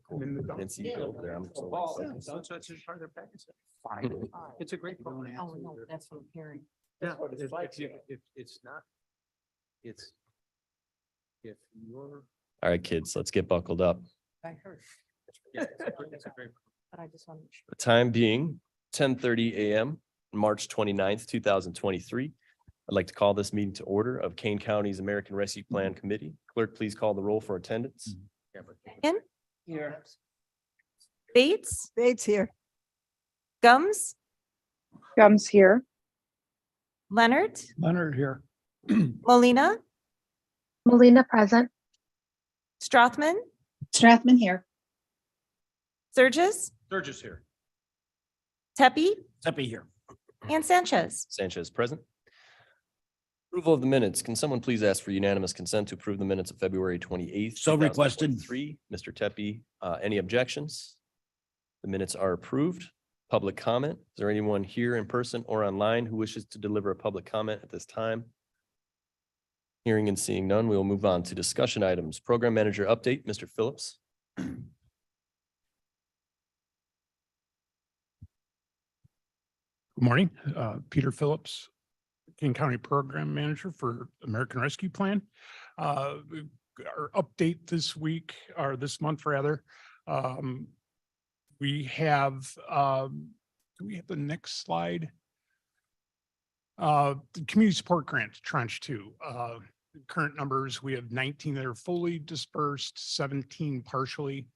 cool. I didn't see you go over there. I'm so excited. Fine. It's a great program. Oh, no, that's what I'm hearing. Yeah, it's not, it's, if you're. All right, kids, let's get buckled up. I heard, Yeah, it's a great. but I just want to make sure. The time being 10:30 a.m., March 29th, 2023. I'd like to call this meeting to order of Kane County's American Rescue Plan Committee. Clerk, please call the roll for attendance. Here. Bates, Bates here. Gums, Gums here. Leonard, Leonard here. Molina, Molina present. Strothman, Strathman here. Surges, Sturgis here. Tepe, Tepe here. and Sanchez. Sanchez present. Approval of the minutes. Can someone please ask for unanimous consent to approve the minutes of February 28th? So requested. 2023? Mr. Tepe, any objections? The minutes are approved. Public comment. Is there anyone here in person or online who wishes to deliver a public comment at this time? Hearing and seeing none, we will move on to discussion items. Program manager update, Mr. Phillips. Good morning, Peter Phillips, King County Program Manager for American Rescue Plan. Our update this week, or this month rather, we have, do we have the next slide? The community support grant tranche 2. Current numbers, we have 19 that are fully dispersed, 17 partially.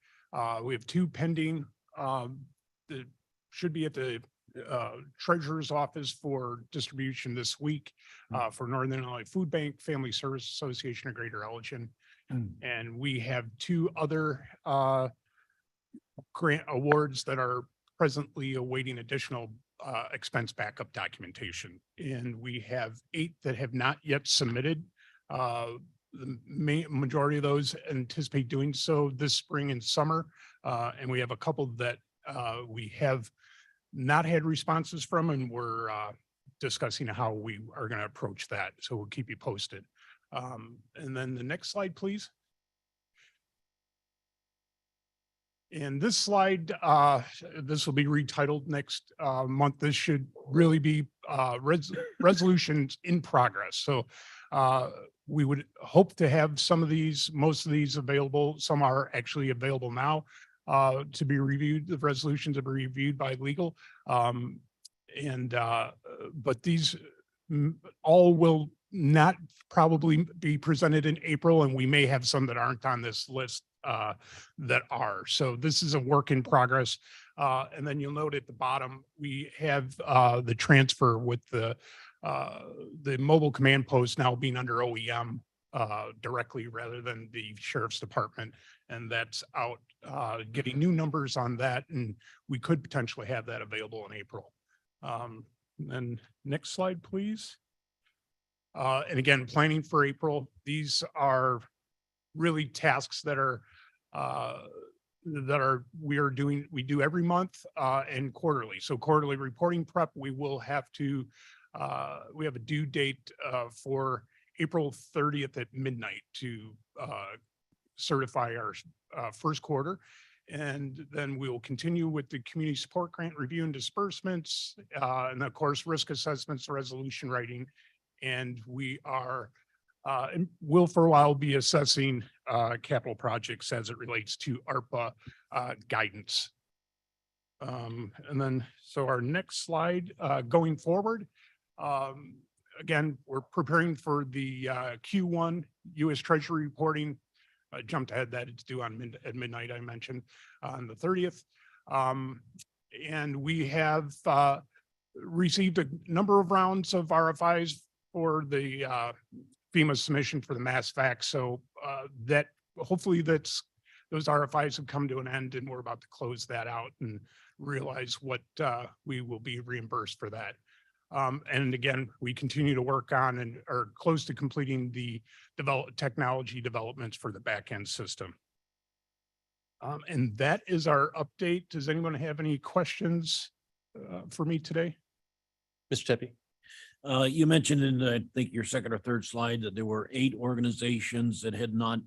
We have 2 pending that should be at the treasurer's office for distribution this week for Northern Illinois Food Bank, Family Service Association of Greater Elgin. And we have 2 other grant awards that are presently awaiting additional expense backup documentation. And we have 8 that have not yet submitted. The majority of those anticipate doing so this spring and summer. And we have a couple that we have not had responses from, and we're discussing how we are going to approach that. So we'll keep you posted. And then the next slide, please. And this slide, this will be retitled next month. This should really be resolutions in progress. So we would hope to have some of these, most of these available. Some are actually available now to be reviewed. The resolutions are reviewed by legal. But these all will not probably be presented in April, and we may have some that aren't on this list that are. So this is a work in progress. And then you'll note at the bottom, we have the transfer with the mobile command post now being under OEM directly rather than the sheriff's department. And that's out getting new numbers on that. And we could potentially have that available in April. And next slide, please. And again, planning for April. These are really tasks that we do every month and quarterly. So quarterly reporting prep, we will have to, we have a due date for April 30th at midnight to certify our first quarter. And then we will continue with the community support grant review and disbursements, and of course, risk assessments, resolution writing. And we are, and will for a while be assessing capital projects as it relates to ARPA guidance. And then, so our next slide, going forward, again, we're preparing for the Q1 U.S. Treasury reporting. I jumped ahead, that it's due on at midnight, I mentioned, on the 30th. And we have received a number of rounds of RFIs for the FEMA submission for the mass fax. So that hopefully those RFIs have come to an end, and we're about to close that out and realize what we will be reimbursed for that. And again, we continue to work on and are close to completing the technology developments for the back-end system. And that is our update. Does anyone have any questions for me today? Mr. Tepe. You mentioned in, I think, your second or third slide that there were 8 organizations that had not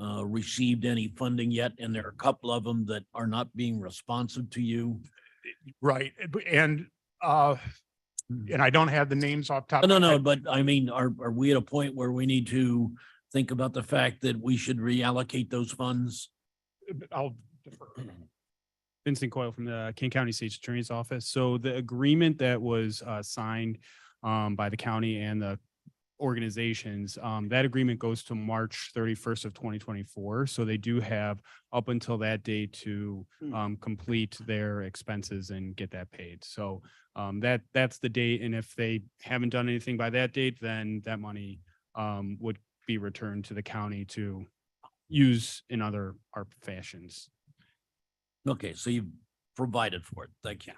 received any funding yet, and there are a couple of them that are not being responsive to you. Right. And I don't have the names off top. No, of my no, head. but I mean, are we at a point where we need to think about the fact that we should reallocate those funds? I'll defer. Vincent Coyle from the King County State's Attorney's Office. So the agreement that was signed by the county and the organizations, that agreement goes to March 31st of 2024. So they do have up until that date to complete their expenses and get that paid. So that's the date. And if they haven't done anything by that date, then that money would be returned to the county to use in other ARP fashions. Okay, so you've provided for it. Thank you.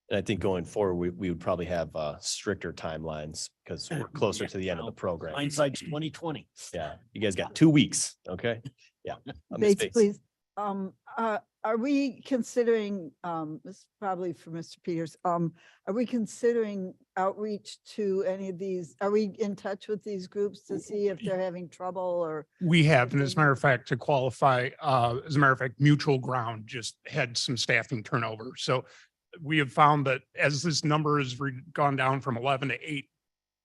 And I think going forward, we would probably have stricter timelines because we're closer to the end of the program. Hindsight's 2020. Yeah, you guys got 2 weeks, okay? Yeah. Ms. Bates, please. Are we considering, this is probably for Mr. Peters, are we considering outreach to any of these? Are we in touch with these groups to see if they're having trouble or? We have, and as a matter of fact, to qualify, as a matter of fact, Mutual Ground just had some staffing turnover. So we have found that as this number has gone down from 11 to 8,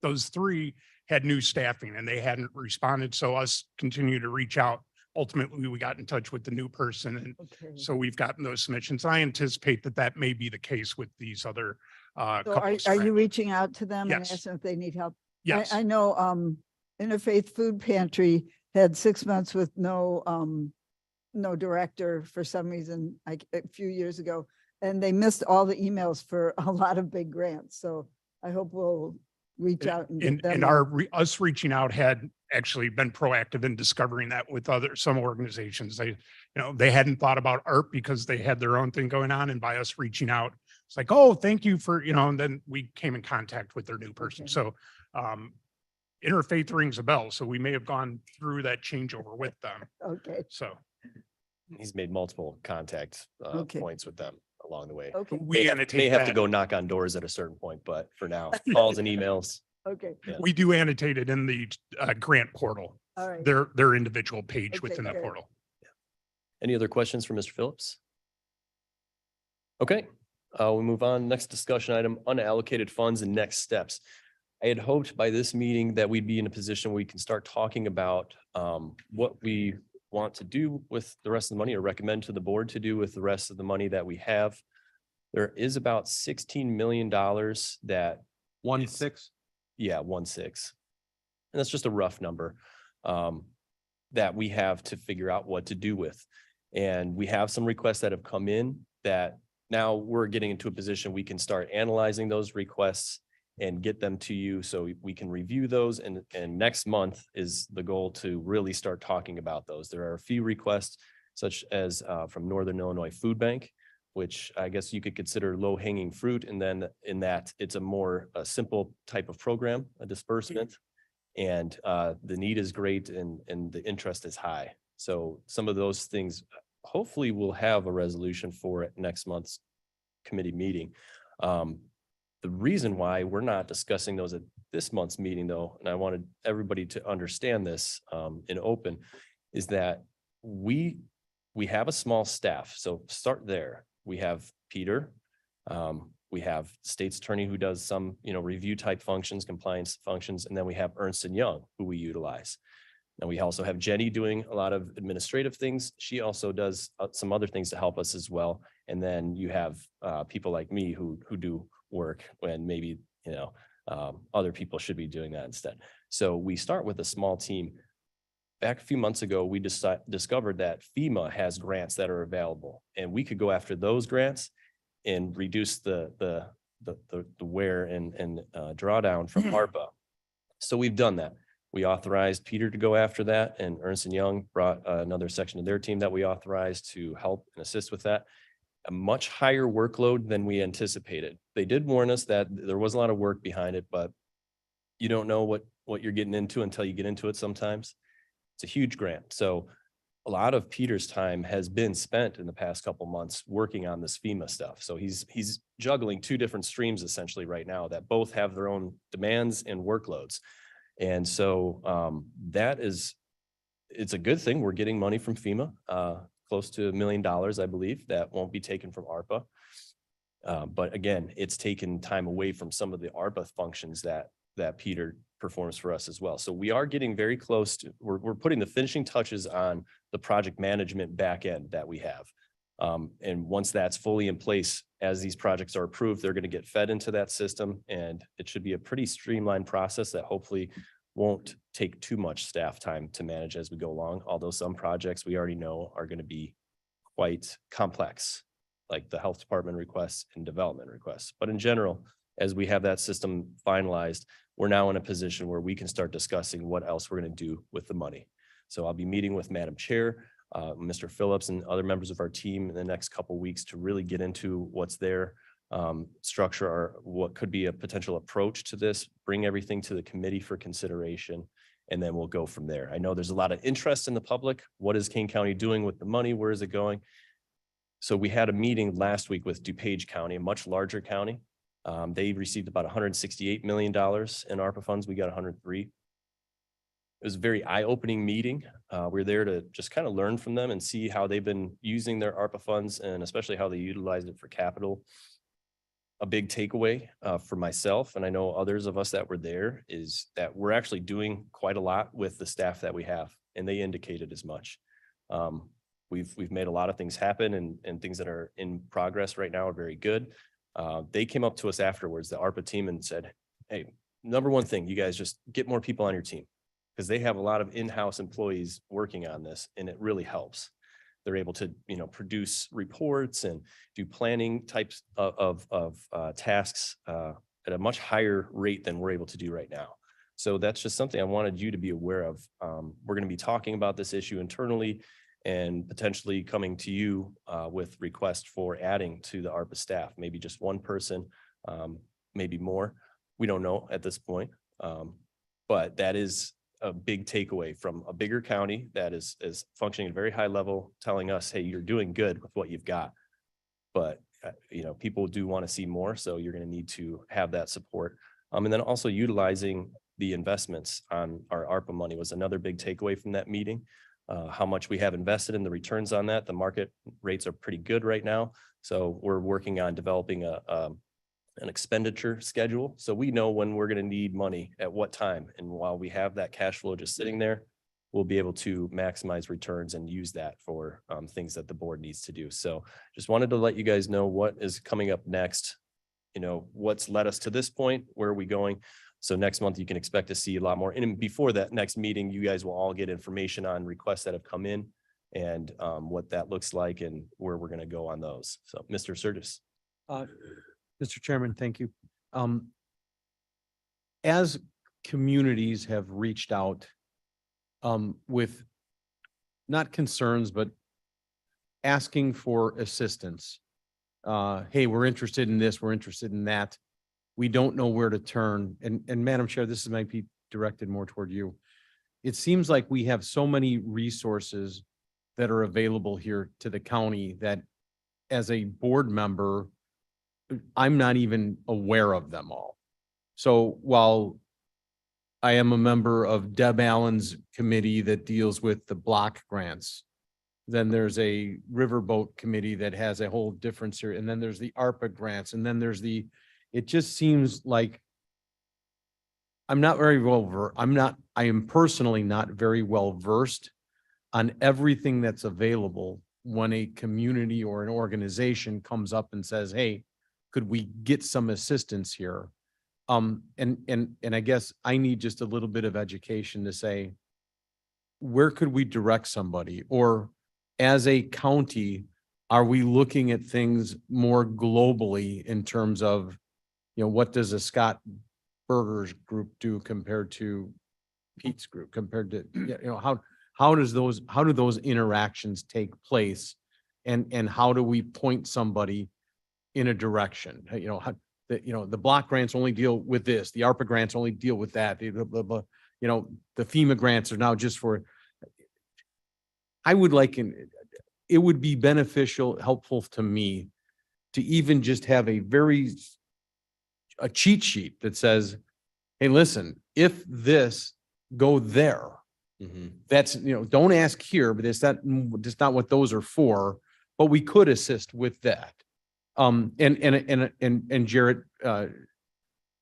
those 3 had new staffing and they hadn't responded. So us continue to reach out. Ultimately, we got in touch with the new person, and Okay. so we've gotten those submissions. I anticipate that that may be the case with these other So couple are of you strands. reaching out to them and Yes. asking if they need help? Yes. I know Interfaith Food Pantry had 6 months with no director for some reason, like a few years ago. And they missed all the emails for a lot of big grants. So I hope we'll reach out and get them. And our, us reaching out had actually been proactive in discovering that with some organizations. They hadn't thought about ARP because they had their own thing going on. And by us reaching out, it's like, oh, thank you for, and then we came in contact with their new person. Okay. So Interfaith rings a bell. So we may have gone through that changeover with them. Okay, So He's made multiple contact Okay. points with them along the way. okay, we May annotate have to that. go knock on doors at a certain point, but for now, calls and emails. okay, We do annotate it in the grant portal, all right. their individual page Okay, within the good. portal. Any other questions for Mr. Phillips? Okay, we move on. Next discussion item, unallocated funds and next steps. I had hoped by this meeting that we'd be in a position where we can start talking about what we want to do with the rest of the money or recommend to the board to do with the rest of the money that we have. There is about $16 million that 1-6. yeah, 1.6. And that's just a rough number that we have to figure out what to do with. And we have some requests that have come in that now we're getting into a position we can start analyzing those requests and get them to you so we can review those. And next month is the goal to really start talking about those. There are a few requests such as from Northern Illinois Food Bank, which I guess you could consider low hanging fruit. And then in that it's a simple type of program, a disbursement. And the need is great and the interest is high. So some of those things, hopefully we'll have a resolution for it next month's committee meeting. The reason why we're not discussing those at this month's meeting though, and I wanted everybody to understand this in open, is that we have a small staff. So start there. We have Peter. We have state's attorney who does some, review type functions, compliance functions, and then we have Ernst & Young who we utilize. And we also have Jenny doing a lot of administrative things. She also does some other things to help us as well. And then you have people like me who do work when maybe, other people should be doing that instead. So we start with a small team. Back a few months ago, we discovered that FEMA has grants that are available and we could go after those grants and reduce the wear and drawdown from ARPA. So we've done that. We authorized Peter to go after that, and Ernst & Young brought another section of their team that we authorized to help and assist with that. A much higher workload than we anticipated. They did warn us that there was a lot of work behind it, but you don't know what you're getting into until you get into it sometimes. It's a huge grant. So a lot of Peter's time has been spent in the past couple months working on this FEMA stuff. So he's juggling 2 different streams essentially right now that both have their own demands and workloads. And so that is it's a good thing. We're getting money from FEMA, close to $1 million, I believe, that won't be taken from ARPA. But again, it's taken time away from some of the ARPA functions that Peter performs for us as well. So we are getting very close to, we're putting the finishing touches on the project management back end that we have. And once that's fully in place, as these projects are approved, they're going to get fed into that system, and it should be a pretty streamlined process that hopefully won't take too much staff time to manage as we go along. Although some projects we already know are going to be quite complex, like the health department requests and development requests. But in general, as we have that system finalized, we're now in a position where we can start discussing what else we're going to do with the money. So I'll be meeting with Madam Chair, Mr. Phillips, and other members of our team in the next couple of weeks to really get into what's there, structure or what could be a potential approach to this, bring everything to the committee for consideration, and then we'll go from there. I know there's a lot of interest in the public. What is Kane County doing with the money? Where is it going? So we had a meeting last week with DuPage County, a much larger county. They received about $168 million in ARPA funds. We got 103. It was a very eye-opening meeting. We're there to just kind of learn from them and see how they've been using their ARPA funds, and especially how they utilized it for capital. A big takeaway for myself, and I know others of us that were there, is that we're actually doing quite a lot with the staff that we have, and they indicated as much. We've made a lot of things happen, and things that are in progress right now are very good. They came up to us afterwards, the ARPA team, and said, hey, number one thing, you guys just get more people on your team, because they have a lot of in-house employees working on this, and it really helps. They're able to, produce reports and do planning types of tasks at a much higher rate than we're able to do right now. So that's just something I wanted you to be aware of. We're going to be talking about this issue internally and potentially coming to you with requests for adding to the ARPA staff, maybe just one person, maybe more. We don't know at this point, but that is a big takeaway from a bigger county that is functioning at a very high level, telling us, hey, you're doing good with what you've got. But, people do want to see more. So you're going to need to have that support. And then also utilizing the investments on our ARPA money was another big takeaway from that meeting. How much we have invested in the returns on that. The market rates are pretty good right now. So we're working on developing an expenditure schedule. So we know when we're going to need money at what time. And while we have that cash flow just sitting there, we'll be able to maximize returns and use that for things that the board needs to do. So just wanted to let you guys know what is coming up next, what's led us to this point, where are we going? So next month, you can expect to see a lot more. And before that next meeting, you guys will all get information on requests that have come in and what that looks like and where we're going to go on those. So Mr. Sturgis. Mr. Chairman, thank you. As communities have reached out with not concerns, but asking for assistance. Hey, we're interested in this, we're interested in that. We don't know where to turn. And Madam Chair, this might be directed more toward you. It seems like we have so many resources that are available here to the county that as a board member, I'm not even aware of them all. So while I am a member of Deb Allen's committee that deals with the block grants, then there's a riverboat committee that has a whole different series, and then there's the ARPA grants, and then there's it just seems like I'm not very well I am personally not very well versed on everything that's available when a community or an organization comes up and says, hey, could we get some assistance here? And I guess I need just a little bit of education to say, where could we direct somebody? Or as a county, are we looking at things more globally in terms of, what does a Scott Burgers group do compared to Pete's group, compared to, how do those interactions take place? And how do we point somebody in a direction? The block grants only deal with this, the ARPA grants only deal with that, the FEMA grants are now just for, it would be beneficial, helpful to me to even just have a cheat sheet that says, hey, listen, if this, go there, Mhm. That's, don't ask here, but it's not what those are for, but we could assist with that. And Jarrett,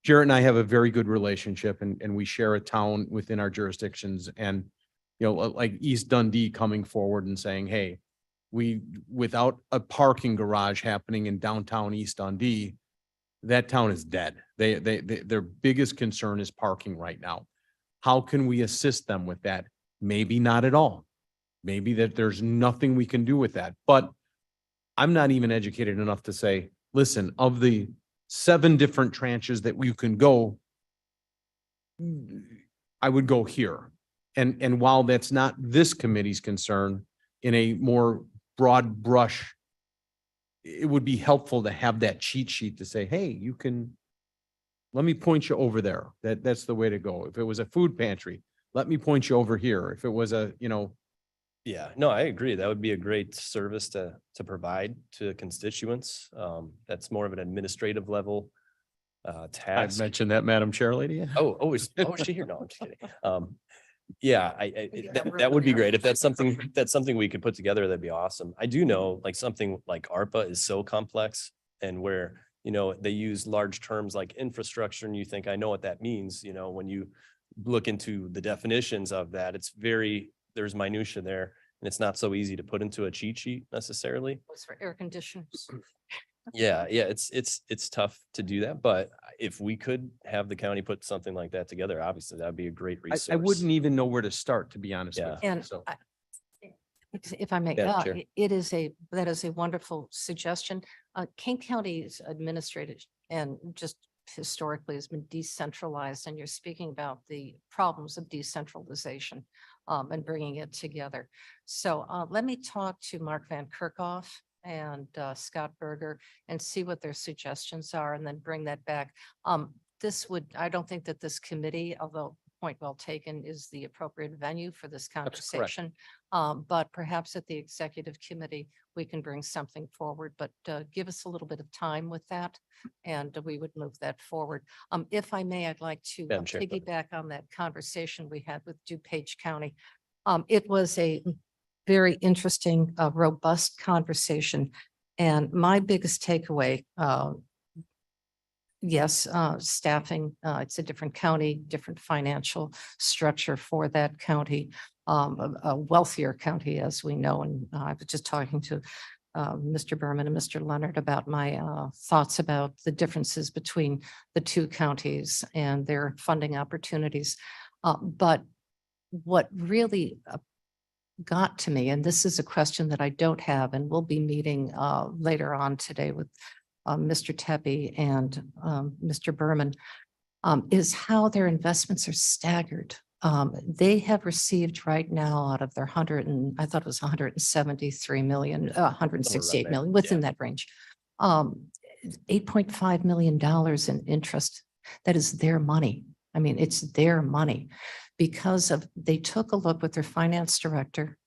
Jarrett and I have a very good relationship and we share a town within our jurisdictions and, like East Dundee coming forward and saying, hey, without a parking garage happening in downtown East Dundee, that town is dead. Their biggest concern is parking right now. How can we assist them with that? Maybe not at all. Maybe that there's nothing we can do with that, but I'm not even educated enough to say, listen, of the 7 different tranches that you can go, I would go here. And while that's not this committee's concern, in a more broad brush, it would be helpful to have that cheat sheet to say, hey, let me point you over there. That's the way to go. If it was a food pantry, let me point you over here. If it was Yeah, no, I agree. That would be a great service to provide to constituents. That's more of an administrative level I've task. mentioned that, Madam Chair Lady. Is she here? No, I'm just kidding. Yeah, that would be great. If that's something we could put together, that'd be awesome. I do know like something like ARPA is so complex and where, they use large terms like infrastructure and you think, I know what that means, when you look into the definitions of that, there's minutia there and it's not so easy to put into a cheat sheet necessarily. Was for air conditioners. Yeah, it's tough to do that, but if we could have the county put something like that together, obviously that'd be a great resource. I wouldn't even know where to start, to be honest with you. And So if I may, Yeah, Chair. that is a wonderful suggestion. King County's administrative and just historically has been decentralized, and you're speaking about the problems of decentralization and bringing it together. So let me talk to Mark Van Kerkhoff and Scott Berger and see what their suggestions are and then bring that back. I don't think that this committee, although point well taken, is the appropriate venue for this correct. conversation. But perhaps at the executive committee, we can bring something forward, but give us a little bit of time with that and we would move that forward. If I may, I'd like to Madam Chair, go ahead. piggyback on that conversation we had with DuPage County. It was a very interesting, robust conversation. And my biggest takeaway, yes, staffing, it's a different county, different financial structure for that county, a wealthier county, as we know. And I was just talking to Mr. Berman and Mr. Leonard about my thoughts about the differences between the two counties and their funding opportunities. But what really got to me, and this is a question that I don't have, and we'll be meeting later on today with Mr. Tepe and Mr. Berman, is how their investments are staggered. They have received right now out of their I thought it was 173 million, 168 there. million, within that range. $8.5 million in interest. That is their money. I mean, it's their money because they took a look with their finance director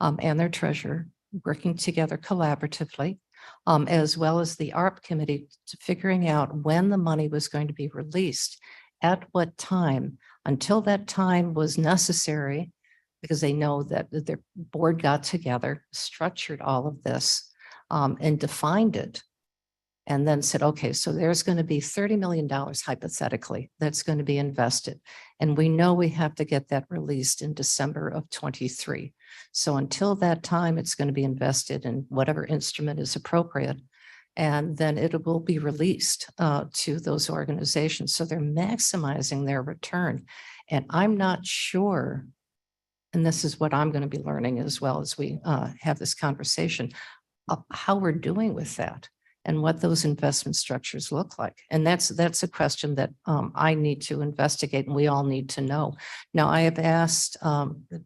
and their treasurer, working together collaboratively, as well as the ARP committee, to figuring out when the money was going to be released, at what time, until that time was necessary, because they know that their board got together, structured all of this, and defined it. And then said, okay, so there's going to be $30 million hypothetically that's going to be invested. And we know we have to get that released in December of 23. So until that time, it's going to be invested in whatever instrument is appropriate. And then it will be released to those organizations. So they're maximizing their return. And I'm not sure, and this is what I'm going to be learning as well as we have this conversation, of how we're doing with that and what those investment structures look like. And that's a question that I need to investigate and we all need to know. Now, I have asked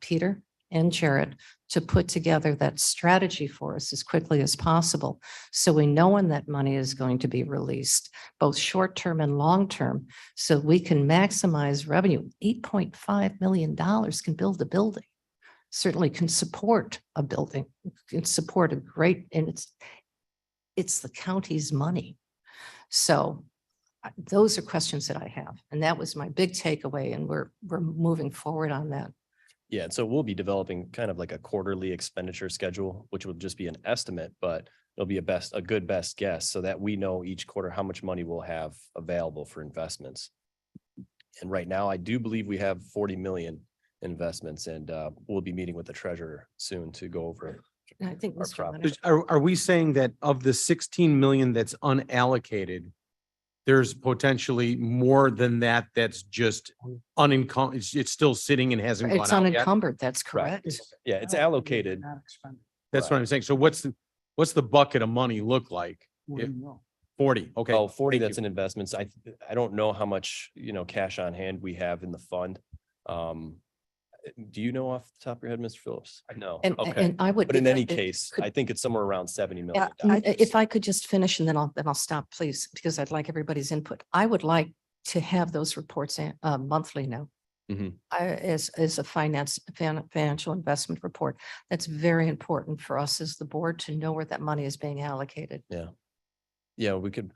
Peter and Jared to put together that strategy for us as quickly as possible, so we know when that money is going to be released, both short-term and long-term, so we can maximize revenue. $8.5 million can build a building, certainly can support a building, can support a great, and it's the county's money. So those are questions that I have. And that was my big takeaway. And we're moving forward on that. Yeah, so we'll be developing kind of like a quarterly expenditure schedule, which will just be an estimate, but it'll be a good best guess so that we know each quarter how much money we'll have available for investments. And right now, I do believe we have 40 million investments, and we'll be meeting with the treasurer soon to go over. And I think Our Mr. property. Leonard, Are we saying that of the 16 million that's unallocated, there's potentially more than that that's just unencumbered, it's still sitting and hasn't it's gone out yet? unencumbered, that's Right. correct. Yeah, it's allocated. That's what I'm saying. So what's the bucket of money look like? 40, okay. Oh, 40, thank you. that's in investments. I don't know how much, cash on hand we have in the fund. Do you know off the top of your head, Mr. Phillips? No. And, Okay. and I would. But in if I- any if case, could- I think it's somewhere around 70 Yeah, million. if I could just finish and then I'll stop, please, because I'd like everybody's input. I would like to have those reports monthly now. Mhm. As a financial investment report. That's very important for us as the board to know where that money is being allocated. Yeah, we could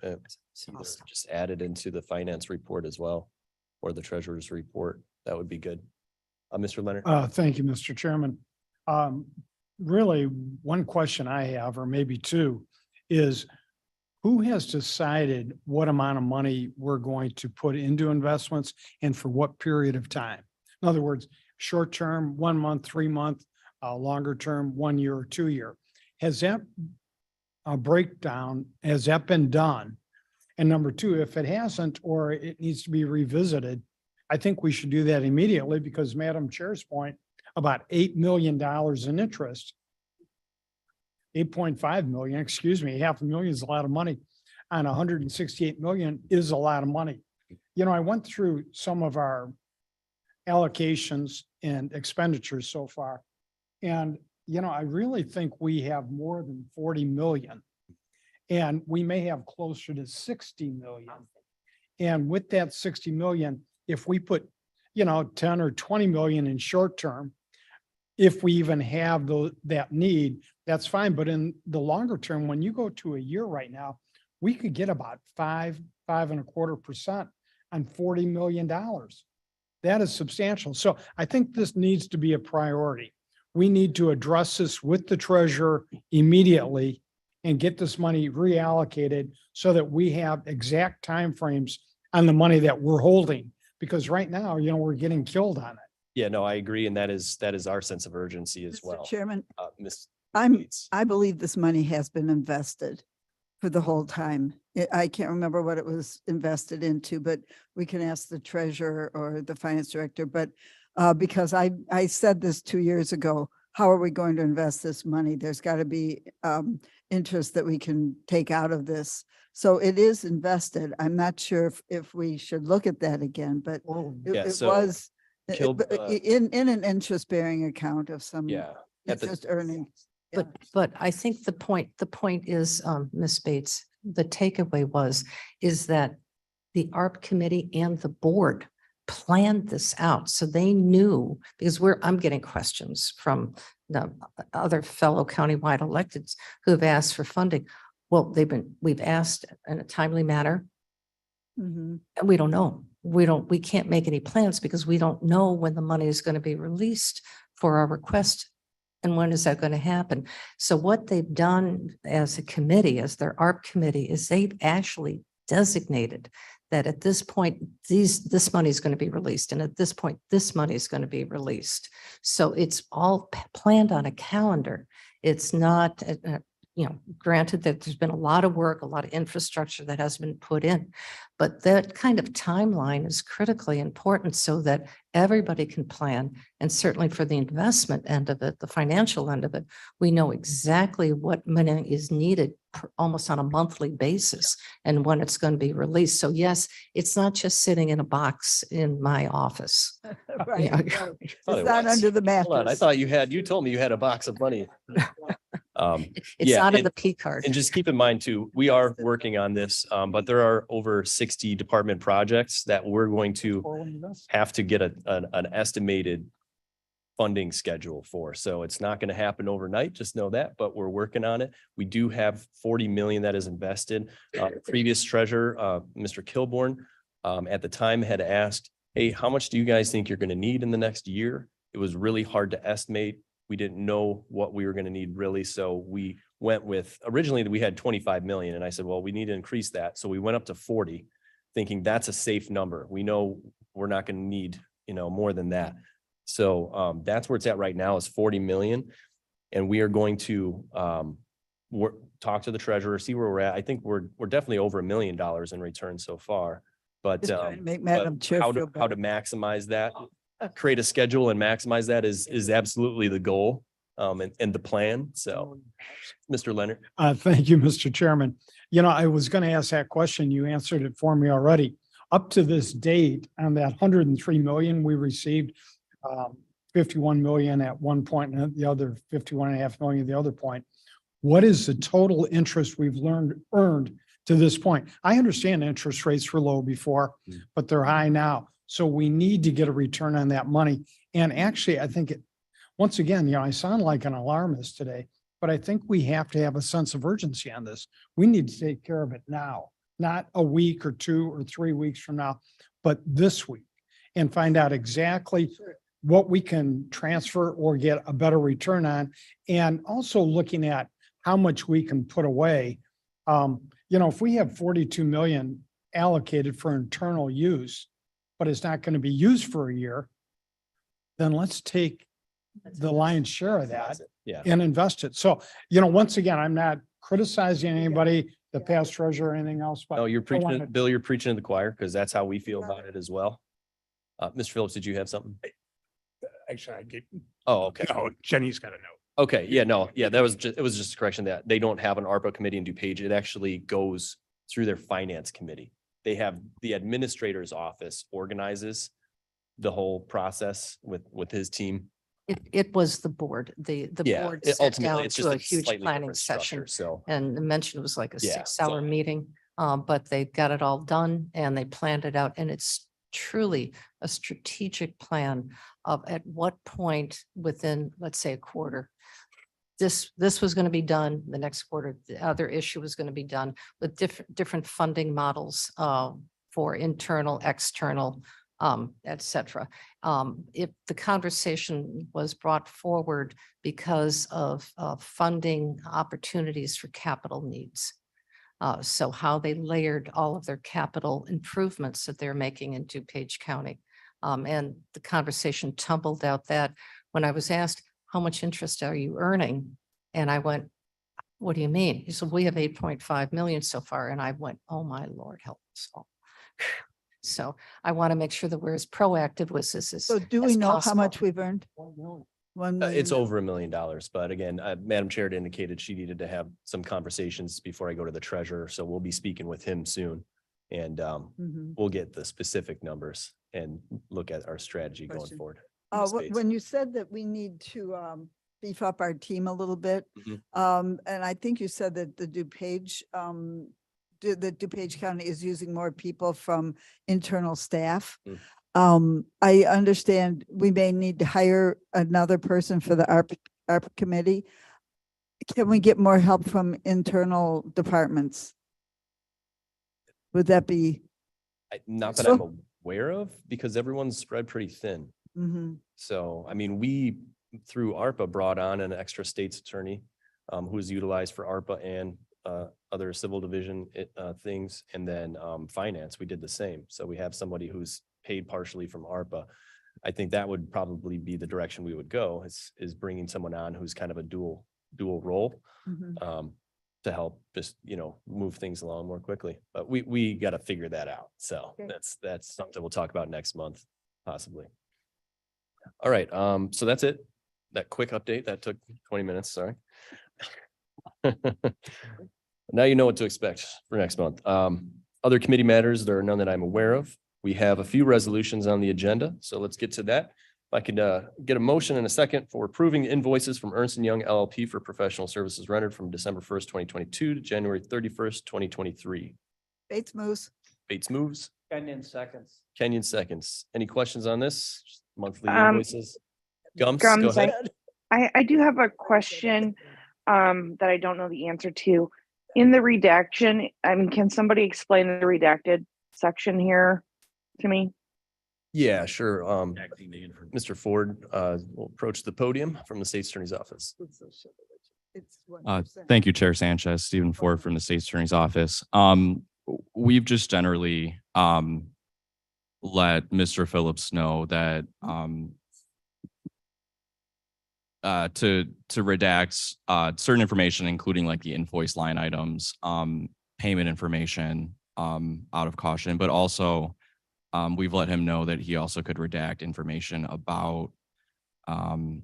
So I'll either stop. just add it into the finance report as well, or the treasurer's report. That would be good. Mr. Leonard? Thank you, Mr. Chairman. Really, one question I have, or maybe two, is who has decided what amount of money we're going to put into investments and for what period of time? In other words, short term, 1 month, 3 month, longer term, 1 year or 2 year. Has that breakdown, has that been done? And number two, if it hasn't, or it needs to be revisited, I think we should do that immediately because Madam Chair's point about $8 million in interest. 8.5 million, excuse me, $500,000 is a lot of money. And 168 million is a lot of money. I went through some of our allocations and expenditures so far. And, I really think we have more than 40 million. And we may have closer to 60 million. And with that 60 million, if we put, 10 or 20 million in short term, if we even have that need, that's fine. But in the longer term, when you go to a year right now, we could get about 5.25% on $40 million. That is substantial. So I think this needs to be a priority. We need to address this with the treasurer immediately and get this money reallocated so that we have exact timeframes on the money that we're holding. Because right now, we're getting killed on it. Yeah, no, I agree. And that is our sense of urgency as Mr. well. Chairman, Ms. I'm, Bates. I believe this money has been invested for the whole time. I can't remember what it was invested into, but we can ask the treasurer or the finance director. But because I said this 2 years ago, how are we going to invest this money? There's got to be interest that we can take out of this. So it is invested. I'm not sure if we should look at that again, but Yeah, it so was in in an interest bearing account of some Yeah. At the- interest earning. Yeah. But I think the point is, Ms. Bates, the takeaway is that the ARP committee and the board planned this out. So they knew, because I'm getting questions from the other fellow countywide electeds who have asked for funding. Well, we've asked in a timely manner, Mhm. and we don't know. We can't make any plans because we don't know when the money is going to be released for our request. And when is that going to happen? So what they've done as a committee, as their ARP committee, is they've actually designated that at this point, this money is going to be released. And at this point, this money is going to be released. So it's all planned on a calendar. It's not, granted that there's been a lot of work, a lot of infrastructure that has been put in, but that kind of timeline is critically important so that everybody can plan. And certainly for the investment end of it, the financial end of it, we know exactly what money is needed almost on a monthly basis and when it's going to be released. So yes, it's not just sitting in a box in my office. Right. Yeah. no, Thought It's it not was. under the Hold on, I mattress. thought you told me you had a box of money. It's Yeah, not in and- the P card. And just keep in mind too, we are working on this, but there are over 60 department projects that we're going to have to get an estimated funding schedule for. So it's not going to happen overnight, just know that, but we're working on it. We do have 40 million that is invested. Previous treasurer, Mr. Kilborn, at the time had asked, hey, how much do you guys think you're going to need in the next year? It was really hard to estimate. We didn't know what we were going to need really. So we went with, originally we had 25 million. And I said, well, we need to increase that. So we went up to 40, thinking that's a safe number. We know we're not going to need, more than that. So that's where it's at right now is 40 million. And we are going to talk to the treasurer, see where we're at. I think we're definitely over $1 million in return so far. But Just trying to make but Madam Chair how feel to better. maximize that, create a schedule and maximize that is absolutely the goal and the plan. So, Mr. Leonard. Thank you, Mr. Chairman. I was going to ask that question. You answered it for me already. Up to this date, on that 103 million, we received 51 million at one point and the other 51.5 million at the other point. What is the total interest we've earned to this point? I understand interest rates were low before, but they're high now. So we need to get a return on that money. And actually, I think once again, I sound like an alarmist today, but I think we have to have a sense of urgency on this. We need to take care of it now, not a week or 2 or 3 weeks from now, but this week, and find out exactly what we can transfer or get a better return on. And also looking at how much we can put away. If we have 42 million allocated for internal use, but it's not going to be used for a year, then let's take the lion's share of that and invest it. So, once again, I'm not criticizing anybody, the past treasurer or anything else, but No, you're I preaching, wanna- Bill, you're preaching to the choir because that's how we feel about it as well. Mr. Phillips, did you have something? Actually, I get, Oh, okay. no, Jenny's got to know. Okay, yeah, no, yeah, it was just a correction that they don't have an ARPA committee in DuPage. It actually goes through their finance committee. They have the administrator's office organizes the whole process with his team. It was the board, the Yeah, board it- sat ultimately, down it's to just a a huge slightly planning different session. structure, so. And mentioned it was like a Yeah, 6-hour meeting, but they got it all done and they planned it out. And it's truly a strategic plan of at what point within, let's say, a quarter, this was going to be done, the next quarter, the other issue was going to be done with different funding models for internal, external, et cetera. If the conversation was brought forward because of funding opportunities for capital needs. So how they layered all of their capital improvements that they're making in DuPage County. And the conversation tumbled out that when I was asked, how much interest are you earning? And I went, what do you mean? He said, we have 8.5 million so far. And I went, oh my Lord, help us all. So I want to make sure that we're as proactive with this as. So do we as know how possible. much we've earned? 1 million. It's over $1 million, but again, Madam Chair had indicated she needed to have some conversations before I go to the treasurer, so we'll be speaking with him soon. And Mhm. we'll get the specific numbers and look at our strategy going Question. forward. in the States. When you said that we need to beef up our team a little bit, Mhm. and I think you said that the DuPage County is using more people from internal staff. I understand we may need to hire another person for the ARP committee. Can we get more help from internal departments? Would that be? Not that So- I'm aware of, because everyone's spread pretty thin. Mhm. So, I mean, we, through ARPA, brought on an extra state's attorney who was utilized for ARPA and other civil division things. And then finance, we did the same. So we have somebody who's paid partially from ARPA. I think that would probably be the direction we would go is bringing someone on who's kind of a dual role Mhm. to help just, move things along more quickly. But we got to figure that out. So Okay. that's something we'll talk about next month, possibly. All right, so that's it. That quick update, that took 20 minutes, sorry. Now you know what to expect for next month. Other committee matters, there are none that I'm aware of. We have a few resolutions on the agenda, so let's get to that. If I could get a motion in a second for approving invoices from Ernst & Young LLP for professional services rendered from December 1st, 2022 to January 31st, 2023. Bates moves. Bates moves, Kenyon seconds. Kenyon seconds. Any questions on this? Monthly Gums, invoices? Go ahead. I do have a question that I don't know the answer to. In the redaction, can somebody explain the redacted section here to me? Yeah, sure. Acting the information. Mr. Ford, will approach the podium from the State's Attorney's Office. It's 1%. Thank you, Chair Sanchez. Stephen Ford from the State's Attorney's Office. We've just generally let Mr. Phillips know that to redact certain information, including like the invoice line items, payment information out of caution, but also we've let him know that he also could redact information about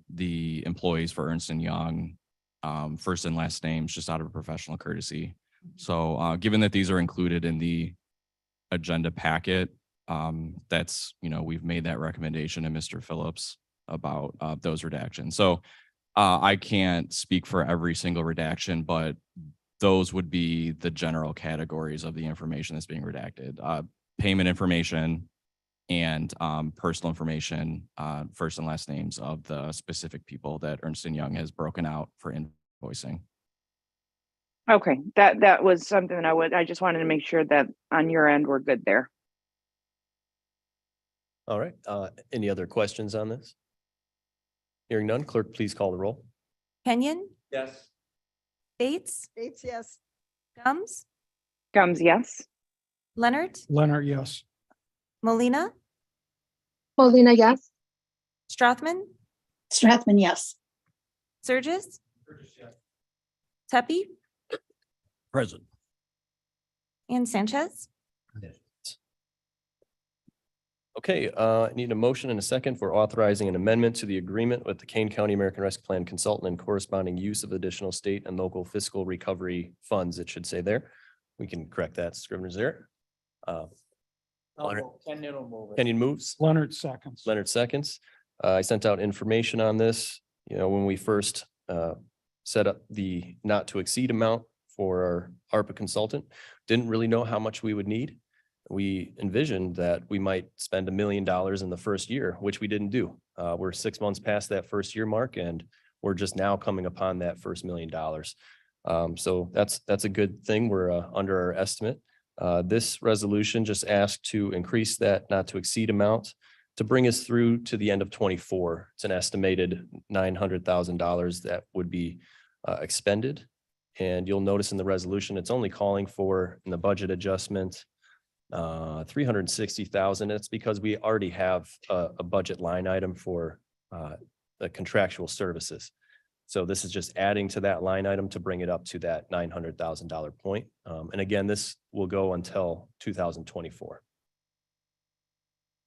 the employees for Ernst & Young, first and last names, just out of professional courtesy. So given that these are included in the agenda packet, that's, we've made that recommendation to Mr. Phillips about those redactions. So I can't speak for every single redaction, but those would be the general categories of the information that's being redacted. Payment information and personal information, first and last names of the specific people that Ernst & Young has broken out for invoicing. Okay, that was something that I just wanted to make sure that on your end, we're good there. All right. Any other questions on this? Hearing none, clerk, please call the roll. Kenyon, Yes. Bates, Bates, yes. Gums, Gums, yes. Leonard, Leonard, yes. Molina, Molina, yes. Strathman, Strathman, yes. Surges, Tepe, Present. and Sanchez. Okay, I need a motion and a second for authorizing an amendment to the agreement with the Kane County American Rescue Plan consultant and corresponding use of additional state and local fiscal recovery funds, it should say there. We can correct that, Scrivener's error. Kenyon moves. Leonard seconds. Leonard seconds. I sent out information on this, when we first set up the not to exceed amount for our ARPA consultant. Didn't really know how much we would need. We envisioned that we might spend $1 million in the first year, which we didn't do. We're 6 months past that first year mark, and we're just now coming upon that first $1 million. So that's a good thing. We're under our estimate. This resolution just asked to increase that not to exceed amount to bring us through to the end of 24. It's an estimated $900,000 that would be expended. And you'll notice in the resolution, it's only calling for in the budget adjustment, 360,000. It's because we already have a budget line item for the contractual services. So this is just adding to that line item to bring it up to that $900,000 point. And again, this will go until 2024.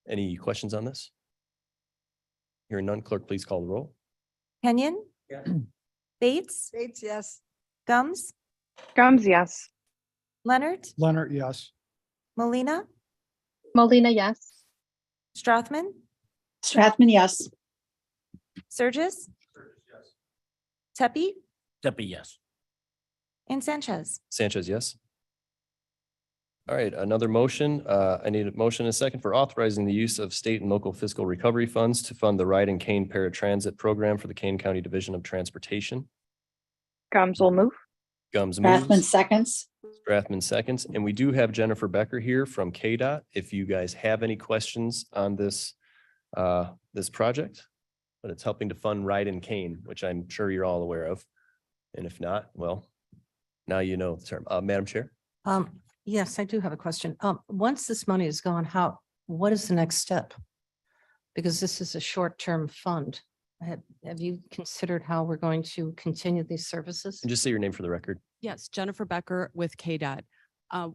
Any questions on this? Hearing none, clerk, please call the roll. Kenyon, Bates, Bates, yes. Gums, Gums, yes. Leonard, Leonard, yes. Molina, Molina, yes. Strathman, Strathman, yes. Surges, Tepe, Tepe, yes. and Sanchez. Sanchez, yes. All right, another motion. I need a motion and a second for authorizing the use of state and local fiscal recovery funds to fund the Ride and Kane Paratransit program for the Kane County Division of Transportation. Gums will move. Gums Strathman, moves. seconds. Strathman seconds. And we do have Jennifer Becker here from KDOT. If you guys have any questions on this, this project, but it's helping to fund Ride and Kane, which I'm sure you're all aware of. And if not, well, now you know the term. Madam Chair. Yes, I do have a question. Once this money is gone, what is the next step? Because this is a short-term fund. Have you considered how we're going to continue these services? And just say your name for the record. Yes, Jennifer Becker with KDOT.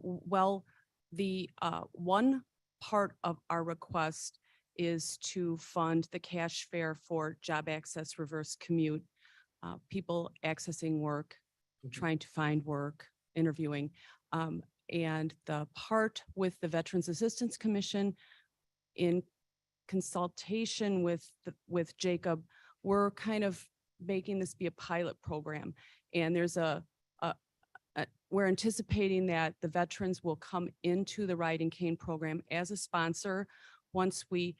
Well, the one part of our request is to fund the cash fare for job access reverse commute, people accessing work, trying to find work, interviewing. And the part with the Veterans Assistance Commission in consultation with Jacob, we're kind of making this be a pilot program. And there's we're anticipating that the veterans will come into the Ride and Cane program as a sponsor once we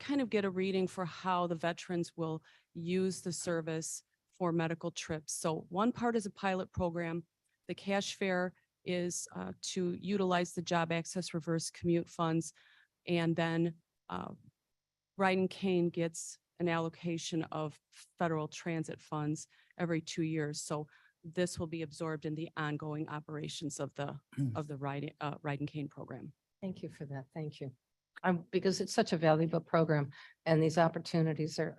kind of get a reading for how the veterans will use the service for medical trips. So one part is a pilot program. The cash fare is to utilize the job access reverse commute funds. And then Ride and Cane gets an allocation of federal transit funds every 2 years. So this will be absorbed in the ongoing operations of the Ride and Cane program. Thank you for that. Thank you. Because it's such a valuable program and these opportunities are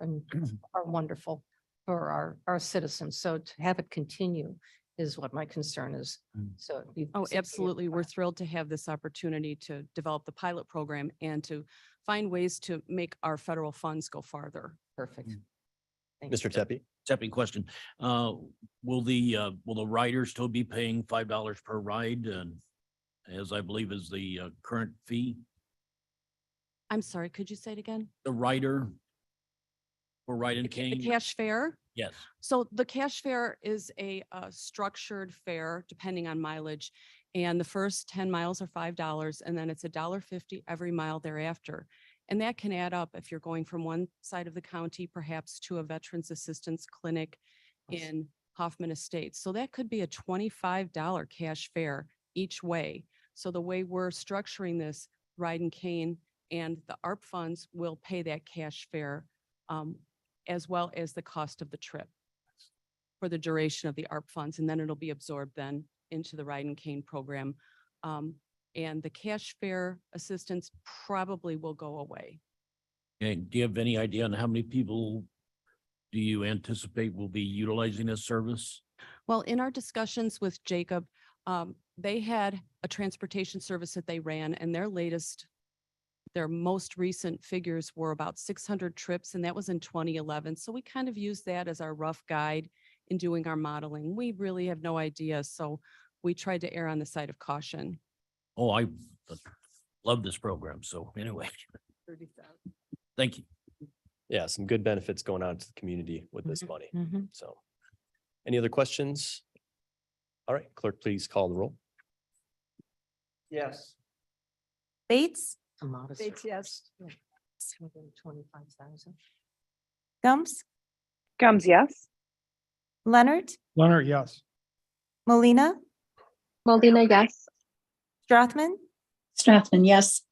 wonderful for our citizens. So to have it continue is what my concern is. So. Oh, absolutely. We're thrilled to have this opportunity to develop the pilot program and to find ways to make our federal funds go farther. Perfect. Thank Mr. Tepe? Second question, will the riders still be paying $5 per ride? And as I believe is the current fee, I'm sorry, could you say it again? the rider for Ride and The Cane? cash fare? Yes. So the cash fare is a structured fare depending on mileage. And the first 10 miles are $5 and then it's $1.50 every mile thereafter. And that can add up if you're going from one side of the county, perhaps to a veterans assistance clinic in Hoffman Estates. So that could be a $25 cash fare each way. So the way we're structuring this, Ride and Cane and the ARP funds will pay that cash fare as well as the cost of the trip for the duration of the ARP funds. And then it'll be absorbed then into the Ride and Cane program. And the cash fare assistance probably will go away. Okay, do you have any idea on how many people do you anticipate will be utilizing this service? Well, in our discussions with Jacob, they had a transportation service that they ran and their most recent figures were about 600 trips, and that was in 2011. So we kind of used that as our rough guide in doing our modeling. We really have no idea. So we tried to err on the side of caution. Oh, I love this program. So anyway, thank you. Yeah, some good benefits going out to the community with this money. Mhm. So any other questions? All right, clerk, please call the roll. Yes. Bates, A modest. Bates, yes. 25,000. Gums, Gums, yes. Leonard, Leonard, yes. Molina, Molina, yes. Strathman, Strathman, yes.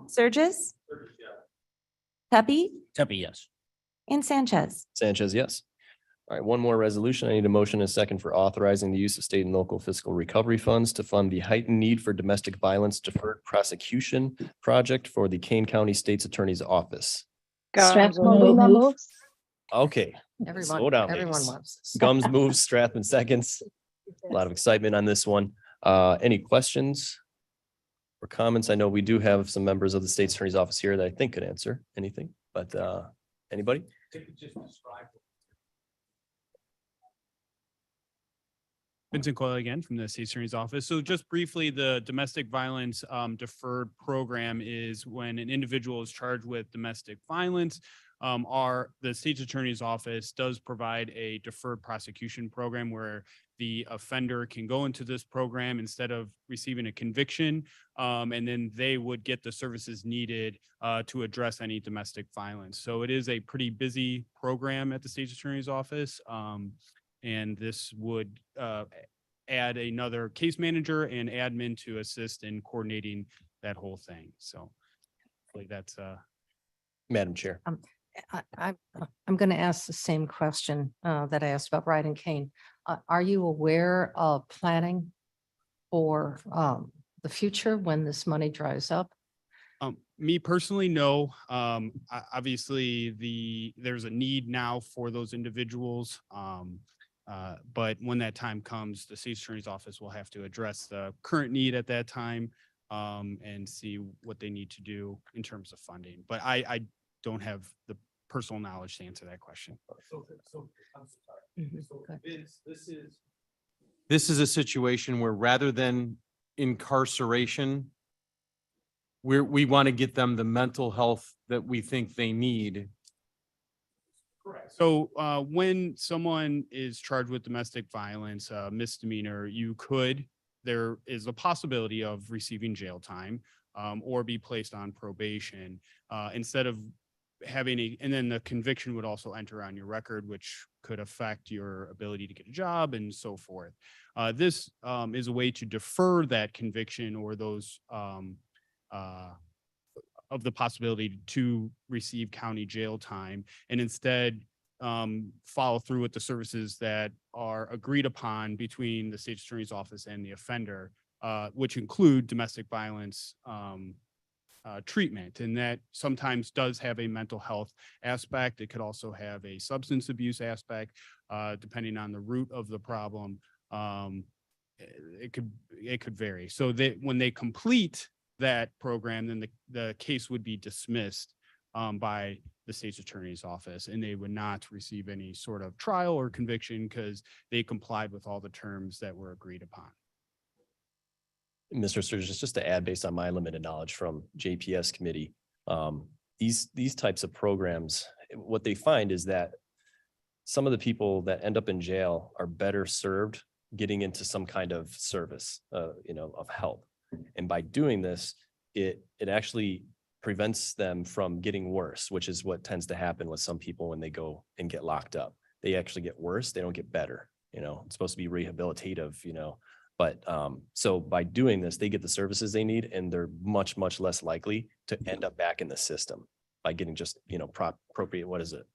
Surges, Pepe, Tepe, yes. and Sanchez. Sanchez, yes. All right, one more resolution. I need a motion and a second for authorizing the use of state and local fiscal recovery funds to fund the heightened need for domestic violence deferred prosecution project for the Kane County State's Attorney's Office. Gums will Molina move. moves. Okay, slow down, Everyone ladies. loves this. Gums moves, Strathman seconds. A lot of excitement on this one. Any questions or comments? I know we do have some members of the State's Attorney's Office here that I think could answer anything, but anybody? Vincent Coyle again from the State Attorney's Office. So just briefly, the domestic violence deferred program is when an individual is charged with domestic violence. The State's Attorney's Office does provide a deferred prosecution program where the offender can go into this program instead of receiving a conviction, and then they would get the services needed to address any domestic violence. So it is a pretty busy program at the State's Attorney's Office. And this would add another case manager and admin to assist in coordinating that whole thing. So hopefully that's Madam Chair. I'm going to ask the same question that I asked about Ride and Cane. Are you aware of planning for the future when this money dries up? Me personally, no. Obviously, there's a need now for those individuals. But when that time comes, the State's Attorney's Office will have to address the current need at that time and see what they need to do in terms of funding. But I don't have the personal knowledge to answer that question. This is a situation where rather than incarceration, we want to get them the mental health that we think they need. Correct. So when someone is charged with domestic violence, misdemeanor, there is a possibility of receiving jail time or be placed on probation instead of having and then the conviction would also enter on your record, which could affect your ability to get a job and so forth. This is a way to defer that conviction or those of the possibility to receive county jail time and instead follow through with the services that are agreed upon between the state's attorney's office and the offender, which include domestic violence treatment. And that sometimes does have a mental health aspect. It could also have a substance abuse aspect, depending on the root of the problem. It could vary. So that when they complete that program, then the case would be dismissed by the state's attorney's office, and they would not receive any sort of trial or conviction because they complied with all the terms that were agreed upon. Mr. Sturgis, just to add, based on my limited knowledge from JPS committee, these types of programs, what they find is that some of the people that end up in jail are better served getting into some kind of service, of help. And by doing this, it actually prevents them from getting worse, which is what tends to happen with some people when they go and get locked up. They actually get worse. They don't get better. It's supposed to be rehabilitative, but so by doing this, they get the services they need, and they're much, much less likely to end up back in the system by getting just, appropriate,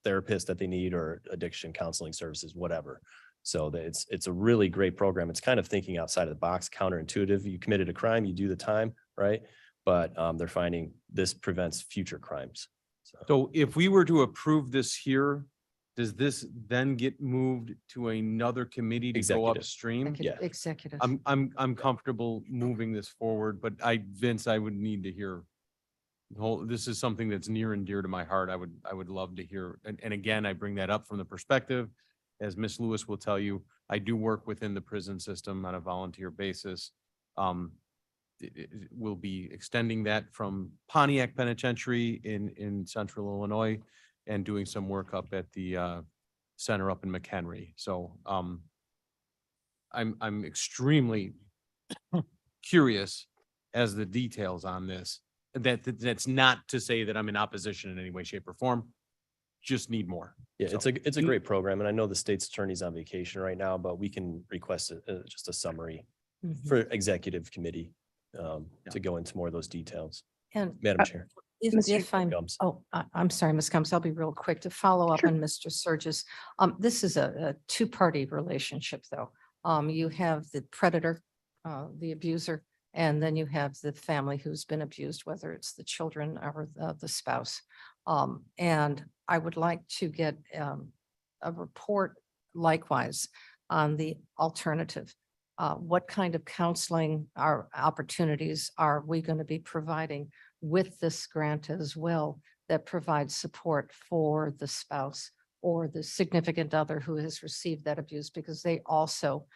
therapist that they need, or addiction counseling services, whatever. So that it's a really great program. It's kind of thinking outside of the box, counterintuitive. You committed a crime, you do the time, right? But they're finding this prevents future crimes. So if we were to approve this here, does this then get moved to another committee to go Executive. upstream? Yeah. Executive. I'm comfortable moving this forward, but Vince, I would need to hear. This is something that's near and dear to my heart. I would love to hear. And again, I bring that up from the perspective, as Ms. Lewis will tell you, I do work within the prison system on a volunteer basis. We'll be extending that from Pontiac Penitentiary in central Illinois and doing some work up at the center up in McHenry. So I'm extremely curious as the details on this. That's not to say that I'm in opposition in any way, shape, or form. Just need more. Yeah, So- it's a great program, and I know the state's attorney's on vacation right now, but we can request just a summary Mhm. for executive committee to go into more of those details. And Madam Chair. if I'm, Gums. I'm sorry, Ms. Gums, I'll be real quick to follow up Sure. on Mr. Surges. This is a two-party relationship, though. You have the predator, the abuser, and then you have the family who's been abused, whether it's the children or the spouse. And I would like to get a report likewise on the alternative. What kind of counseling or opportunities are we going to be providing with this grant as well that provides support for the spouse or the significant other who has received that abuse, because they also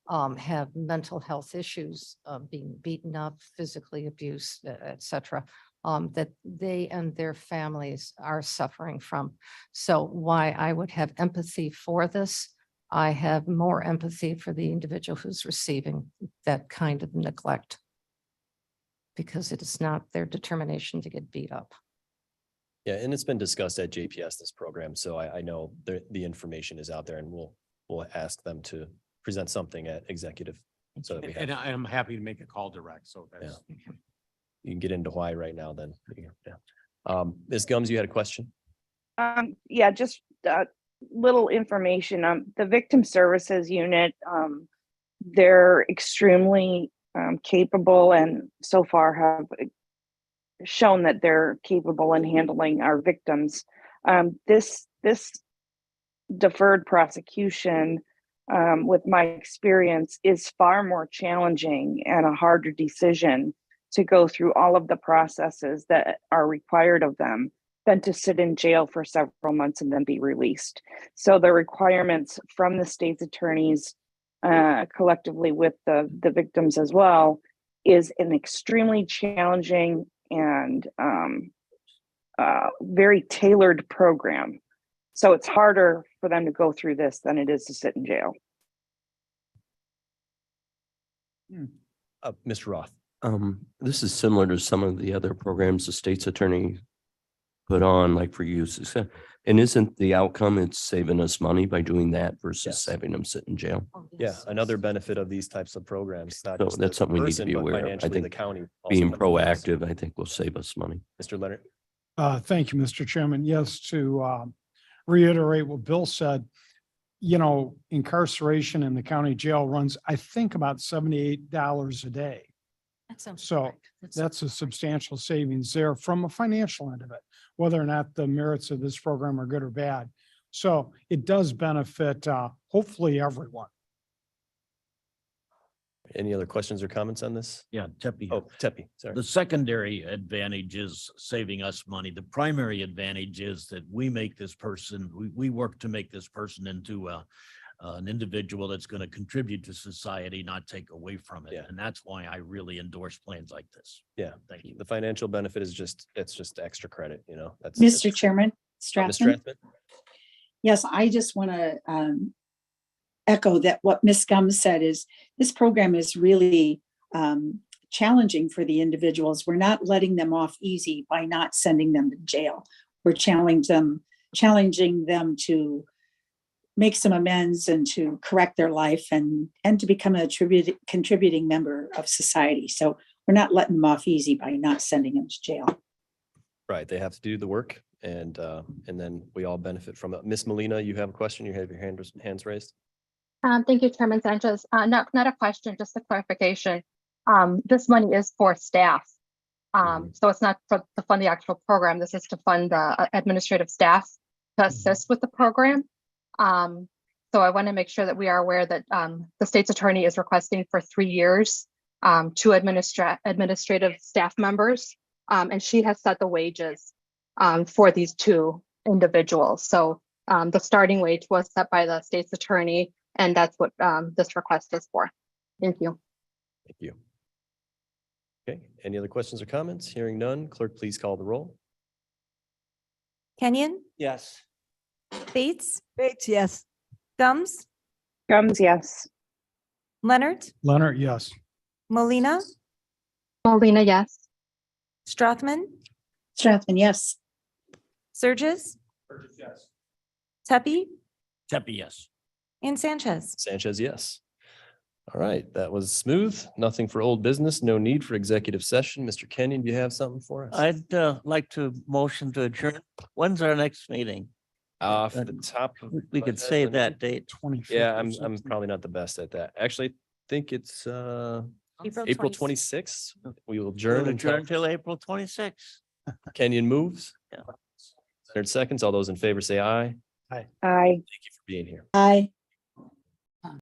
have mental health issues, being beaten up, physically abused, et cetera, that they and their families are suffering from. So why I would have empathy for this, I have more empathy for the individual who's receiving that kind of neglect, because it is not their determination to get beat up. Yeah, and it's been discussed at JPS, this program, so I know the information is out there, and we'll ask them to present something at executive so that we And have, I'm happy to make a call direct. So that's. you can get into why right now then. Yeah. Ms. Gums, you had a question? Yeah, just little information. The Victim Services Unit, they're extremely capable, and so far have shown that they're capable in handling our victims. This deferred prosecution, with my experience, is far more challenging and a harder decision to go through all of the processes that are required of them than to sit in jail for several months and then be released. So the requirements from the state's attorneys, collectively with the victims as well, is an extremely challenging and very tailored program. So it's harder for them to go through this than it is to sit in jail. Mr. Roth. This is similar to some of the other programs the state's attorney put on like for use. And isn't the outcome, it's saving us money by doing that versus Yes. having them sit in jail? Yeah, another benefit of these types of programs, not So just that's the something we need to person, be but aware of. I financially the think county. also Being benefits. proactive, I think will save us money. Mr. Leonard, Thank you, Mr. Chairman. Yes, to reiterate what Bill said, incarceration in the county jail runs, I think, about $78 a day. That sounds So correct. that's a substantial savings there from a financial end of it, whether or not the merits of this program are good or bad. So it does benefit, hopefully everyone. any other questions or comments on this? Yeah, Tepe. Oh, Tepe, sorry. The secondary advantage is saving us money. The primary advantage is that we make this person, we work to make this person into an individual that's going to contribute to society, not take away from it. Yeah. And that's why I really endorse plans like this. Yeah, Thank you. the financial benefit is it's just extra credit, that's. Mr. Chairman, Ms. Strathman. Strathman? Yes, I just want to echo that what Ms. Gums said is this program is really challenging for the individuals. We're not letting them off easy by not sending them to jail. We're challenging them to make some amends and to correct their life and to become a contributing member of society. So we're not letting them off easy by not sending them to jail. Right, they have to do the work and then we all benefit from it. Miss Molina, you have a question? You have your hands raised? Thank you, Chairman Sanchez. Not a question, just a clarification. This money is for staff. So it's not to fund the actual program. This is to fund the administrative staff to assist with the program. So I want to make sure that we are aware that the state's attorney is requesting for 3 years to administrative staff members. And she has set the wages for these two individuals. So the starting wage was set by the state's attorney, and that's what this request is for. Thank you. Thank you. Okay, any other questions or comments? Hearing none, clerk, please call the roll. Kenyon, Yes. Bates, Bates, yes. Gums, Gums, yes. Leonard, Leonard, yes. Molina, Molina, yes. Strathman, Strathman, yes. Surges, Yes. Tepe, Tepe, yes. and Sanchez. Sanchez, yes. All right, that was smooth. Nothing for old business, no need for executive session. Mr. Kenyon, do you have something for us? I'd like to motion to adjourn. When's our next meeting? Off the top. of We my could head, save let me- that date. 25th Yeah, or I'm something. probably not the best at that. Actually, I think it's April April 26th. 26th. We will We'll adjourn adjourn until till April 26th. Kenyon moves. Yeah. 100 seconds. All those in favor say aye. Aye. Thank you for being here. Aye.